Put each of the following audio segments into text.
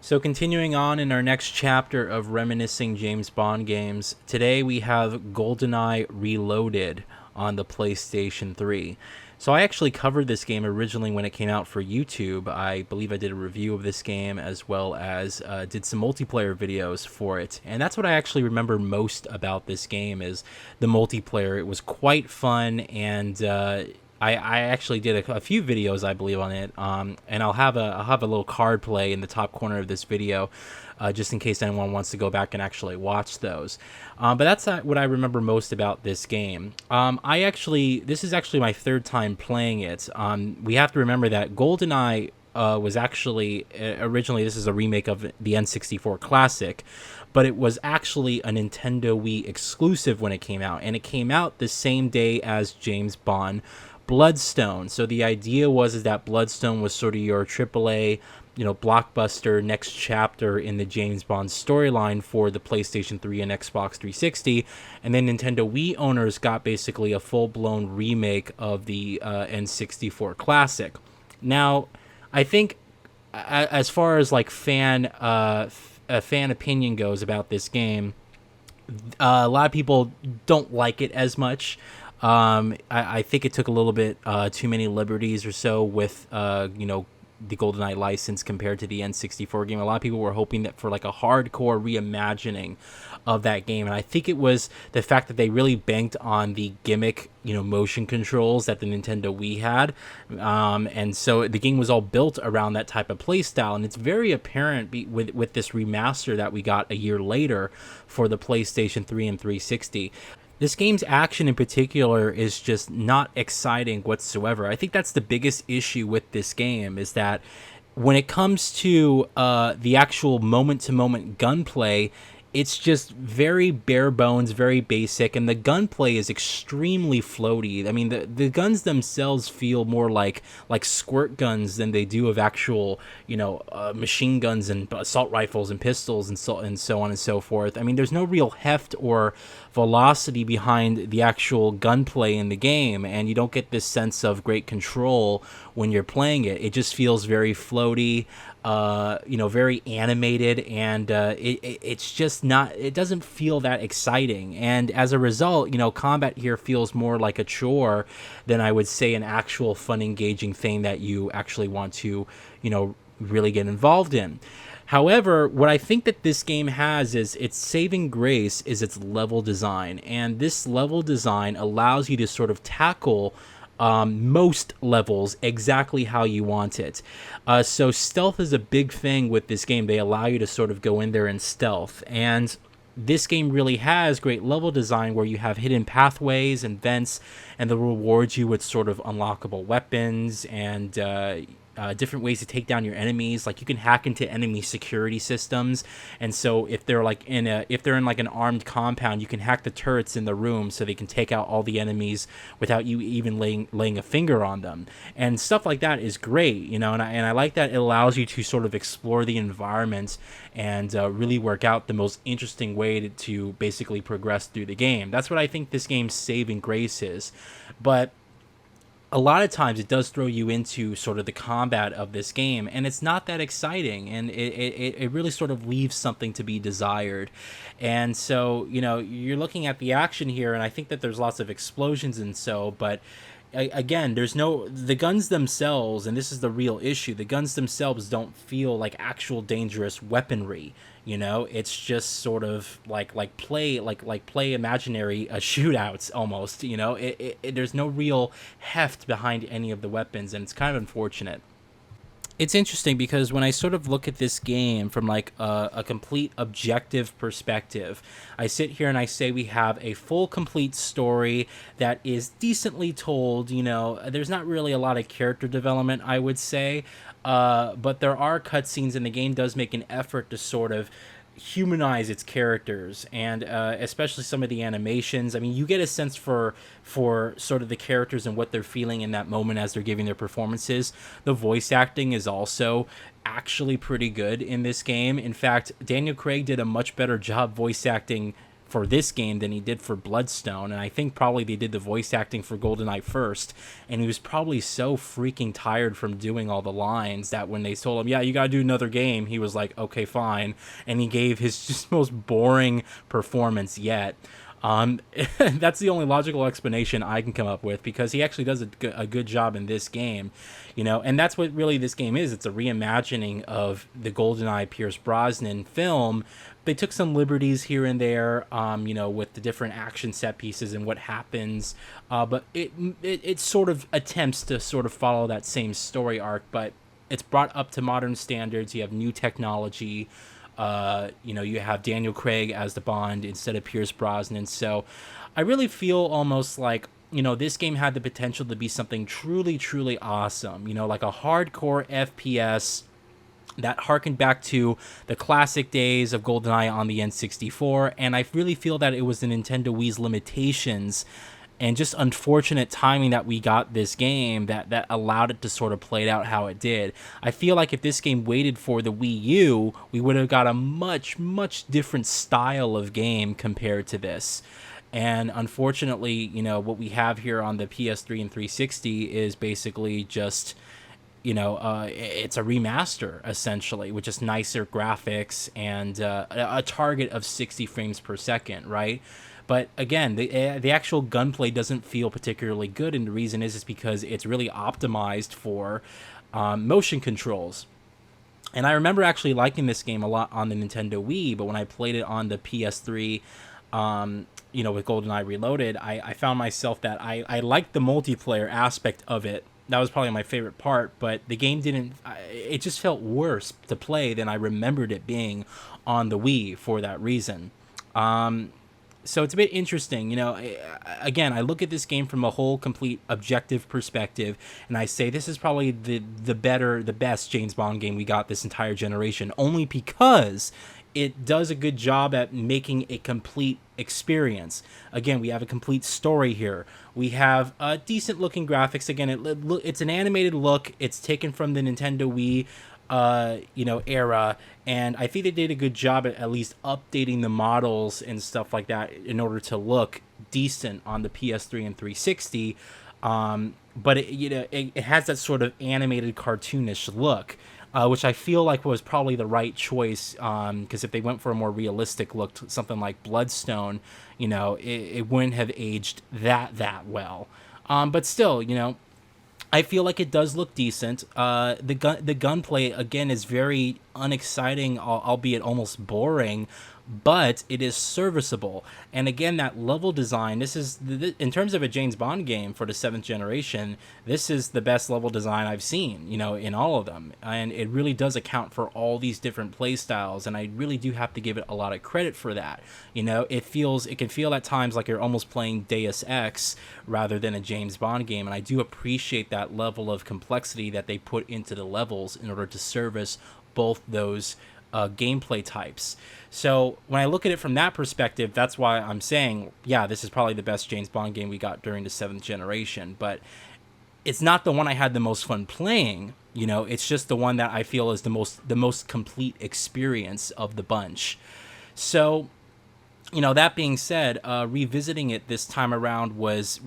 So continuing on in our next chapter of Reminiscing James Bond games, today we have Goldeneye Reloaded on the PlayStation 3. So I actually covered this game originally when it came out for YouTube. I believe I did a review of this game as well as did some multiplayer videos for it. And that's what I actually remember most about this game is the multiplayer. It was quite fun and I actually did a few videos, I believe, on it, and I'll have a little card play in the top corner of this video, just in case anyone wants to go back and actually watch those. But that's what I remember most about this game. This is actually my third time playing it. We have to remember that GoldenEye was actually originally, this is a remake of the N64 classic, but it was actually a Nintendo Wii exclusive when it came out, and it came out the same day as James Bond Bloodstone. So the idea was that Bloodstone was sort of your AAA, blockbuster next chapter in the James Bond storyline for the PlayStation 3 and Xbox 360, and then Nintendo Wii owners got basically a full-blown remake of the N64 classic. Now, I think as far as like fan opinion goes about this game, a lot of people don't like it as much. I think it took a little bit too many liberties or so with the GoldenEye license compared to the N64 game. A lot of people were hoping that for like a hardcore reimagining of that game, and I think it was the fact that they really banked on the gimmick, motion controls that the Nintendo Wii had, and so the game was all built around that type of play style, and it's very apparent with this remaster that we got a year later for the PlayStation 3 and 360. This game's action in particular is just not exciting whatsoever. I think that's the biggest issue with this game, is that when it comes to the actual moment-to-moment gunplay, it's just very bare bones, very basic, and the gunplay is extremely floaty. I mean, the guns themselves feel more like squirt guns than they do of actual, machine guns and assault rifles and pistols and so on and so forth. I mean, there's no real heft or velocity behind the actual gunplay in the game, and you don't get this sense of great control when you're playing it. It just feels very floaty, very animated, and it's just not, it doesn't feel that exciting. And as a result, combat here feels more like a chore than I would say an actual fun, engaging thing that you actually want to, really get involved in. However, what I think that this game has is its saving grace is its level design, and this level design allows you to sort of tackle most levels exactly how you want it. So stealth is a big thing with this game. They allow you to sort of go in there and stealth, and this game really has great level design where you have hidden pathways and vents, and they rewards you with sort of unlockable weapons and different ways to take down your enemies. Like, you can hack into enemy security systems, and so if they're in like an armed compound, you can hack the turrets in the room so they can take out all the enemies without you even laying a finger on them. And stuff like that is great, and I like that it allows you to sort of explore the environment and really work out the most interesting way to basically progress through the game. That's what I think this game's saving grace is. But a lot of times it does throw you into sort of the combat of this game, and it's not that exciting, and it really sort of leaves something to be desired. And so, you're looking at the action here, and I think that there's lots of explosions and so, but again, the guns themselves, and this is the real issue, the guns themselves don't feel like actual dangerous weaponry. It's just sort of like play imaginary shootouts almost. There's no real heft behind any of the weapons, and it's kind of unfortunate. It's interesting because when I sort of look at this game from like a complete objective perspective, I sit here and I say we have a full, complete story that is decently told. There's not really a lot of character development, I would say, but there are cutscenes, and the game does make an effort to sort of humanize its characters, and especially some of the animations. I mean, you get a sense for sort of the characters and what they're feeling in that moment as they're giving their performances. The voice acting is also actually pretty good in this game. In fact, Daniel Craig did a much better job voice acting for this game than he did for Bloodstone, and I think probably they did the voice acting for Goldeneye first, and he was probably so freaking tired from doing all the lines that when they told him, yeah, you gotta do another game, he was like, okay, fine, and he gave his just most boring performance yet. That's the only logical explanation I can come up with, because he actually does a good job in this game, and that's what really this game is. It's a reimagining of the GoldenEye Pierce Brosnan film. They took some liberties here and there, with the different action set pieces and what happens, but it sort of attempts to sort of follow that same story arc, but it's brought up to modern standards. You have new technology. You have Daniel Craig as the Bond instead of Pierce Brosnan. So I really feel almost like, this game had the potential to be something truly, truly awesome, like a hardcore FPS that harkened back to the classic days of GoldenEye on the N64. And I really feel that it was the Nintendo Wii's limitations and just unfortunate timing that we got this game that allowed it to sort of play out how it did. I feel like if this game waited for the Wii U, we would have got a much, much different style of game compared to this. And unfortunately, what we have here on the PS3 and 360 is basically just, it's a remaster, essentially, with just nicer graphics and a target of 60 frames per second, right? But again, the actual gunplay doesn't feel particularly good, and the reason is because it's really optimized for motion controls. And I remember actually liking this game a lot on the Nintendo Wii, but when I played it on the PS3, with GoldenEye Reloaded, I found myself that I liked the multiplayer aspect of it. That was probably my favorite part, but the game it just felt worse to play than I remembered it being on the Wii for that reason. So it's a bit interesting, again, I look at this game from a whole complete objective perspective, and I say this is probably the best James Bond game we got this entire generation, only because it does a good job at making a complete experience. Again, we have a complete story here. We have decent looking graphics. Again, it's an animated look. It's taken from the Nintendo Wii era, and I think they did a good job at least updating the models and stuff like that in order to look decent on the PS3 and 360. But it has that sort of animated cartoonish look, which I feel like was probably the right choice, because if they went for a more realistic look, something like Bloodstone, it wouldn't have aged that well. But still, I feel like it does look decent. The gunplay, again, is very unexciting, albeit almost boring, but it is serviceable. And again, that level design, this is, in terms of a James Bond game for the 7th generation, this is the best level design I've seen, in all of them. And it really does account for all these different play styles, and I really do have to give it a lot of credit for that. It can feel at times like you're almost playing Deus Ex rather than a James Bond game, and I do appreciate that level of complexity that they put into the levels in order to service both those gameplay types. So when I look at it from that perspective, that's why I'm saying, yeah, this is probably the best James Bond game we got during the 7th generation. But it's not the one I had the most fun playing. It's just the one that I feel is the most complete experience of the bunch. So, that being said, revisiting it this time around was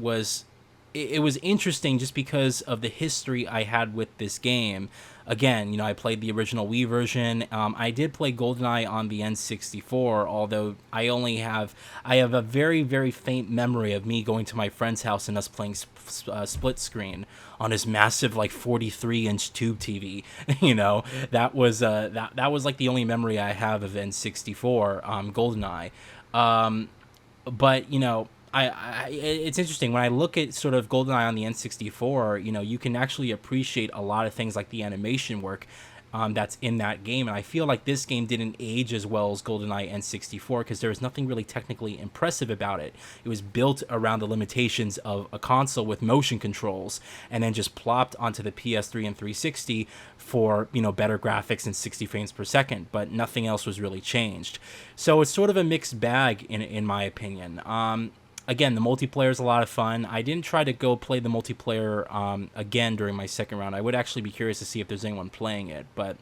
interesting just because of the history I had with this game. Again, I played the original Wii version. I did play GoldenEye on the N64, although I have a very, very faint memory of me going to my friend's house and us playing split screen on his massive 43-inch tube TV. That was like the only memory I have of N64 GoldenEye. But it's interesting when I look at sort of GoldenEye on the N64. You can actually appreciate a lot of things like the animation work that's in that game, and I feel like this game didn't age as well as GoldenEye N64 because there was nothing really technically impressive about it. It was built around the limitations of a console with motion controls, and then just plopped onto the PS3 and 360 for better graphics and 60 frames per second, but nothing else was really changed. So it's sort of a mixed bag in my opinion. Again, the multiplayer is a lot of fun. I didn't try to go play the multiplayer again during my second round. I would actually be curious to see if there's anyone playing it. But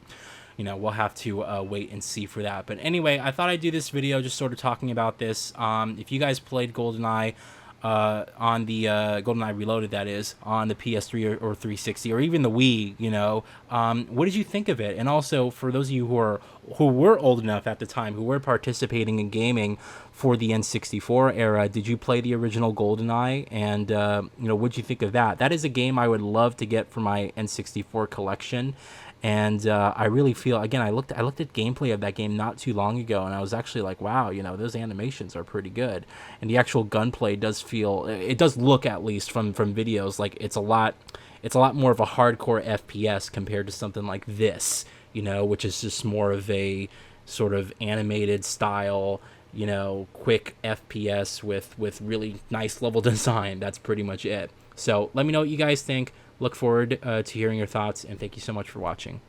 we'll have to wait and see for that. But anyway, I thought I'd do this video just sort of talking about this. If you guys played Goldeneye on the Goldeneye Reloaded, that is, on the PS3 or 360 or even the Wii, what did you think of it? And also, for those of you who were old enough at the time, who were participating in gaming for the N64 era, did you play the original Goldeneye? And what did you think of that? That is a game I would love to get for my N64 collection. And I really feel, again, I looked at gameplay of that game not too long ago, and I was actually like, wow, those animations are pretty good. And the actual gunplay does look, at least from videos, like it's a lot more of a hardcore FPS compared to something like this, which is just more of a sort of animated style, quick FPS with really nice level design. That's pretty much it. So let me know what you guys think. Look forward to hearing your thoughts, and thank you so much for watching.